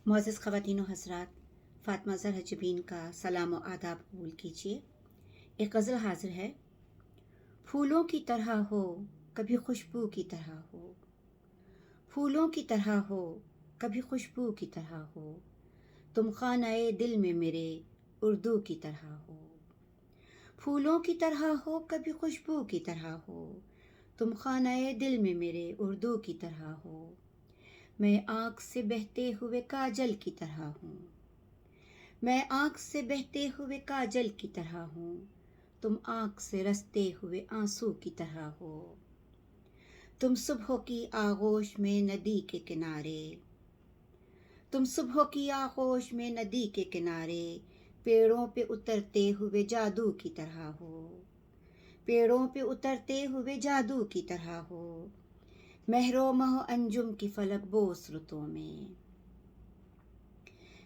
معزز خواتین و حضرات، فاطمہ زہرا جبین کا سلام و آداب قبول کیجیے۔ ایک غزل حاضر ہے۔ پھولوں کی طرح ہو کبھی خوشبو کی طرح ہو، پھولوں کی طرح ہو کبھی خوشبو کی طرح ہو، تم خانہ دل میں میرے اردو کی طرح ہو۔ پھولوں کی طرح ہو کبھی خوشبو کی طرح ہو، تم خانہ دل میں میرے اردو کی طرح ہو۔ میں آنکھ سے بہتے ہوئے کاجل کی طرح ہوں، میں آنکھ سے بہتے ہوئے کاجل کی طرح ہوں، تم آنکھ سے رستے ہوئے آنسو کی طرح ہو۔ تم صبح کی آغوش میں ندی کے کنارے، تم صبح کی آغوش میں ندی کے کنارے، پیڑوں پہ اترتے ہوئے جادو کی طرح ہو، پیڑوں پہ اترتے ہوئے جادو کی طرح ہو۔ مہر و مہ انجم کی فلک بوس رتوں میں،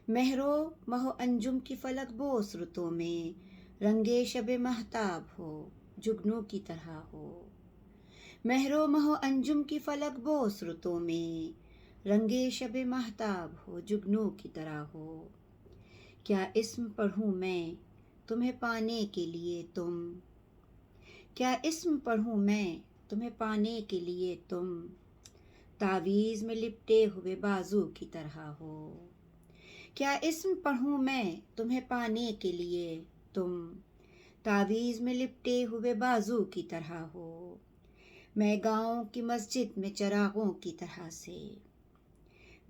مہر و مہ انجم کی فلک بوس رتوں میں، رنگے شب مہتاب ہو جگنو کی طرح ہو۔ مہر و مہ انجم کی فلک بوس رتوں میں، رنگے شب مہتاب ہو جگنو کی طرح ہو۔ کیا اسم پڑھوں میں تمہیں پانے کے لیے تم، کیا اسم پڑھوں میں تمہیں پانے کے لیے تم، تعویذ میں لپٹے ہوئے بازو کی طرح ہو۔ کیا اسم پڑھوں میں تمہیں پانے کے لیے تم، تعویذ میں لپٹے ہوئے بازو کی طرح ہو۔ میں گاؤں کی مسجد میں چراغوں کی طرح سے،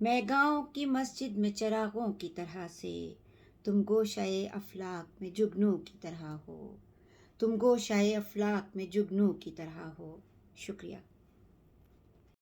میں گاؤں کی مسجد میں چراغوں کی طرح سے، تم گوشۂ افلاک میں جگنو کی طرح ہو، تم گوشۂ افلاک میں جگنو کی طرح ہو۔ شکریہ۔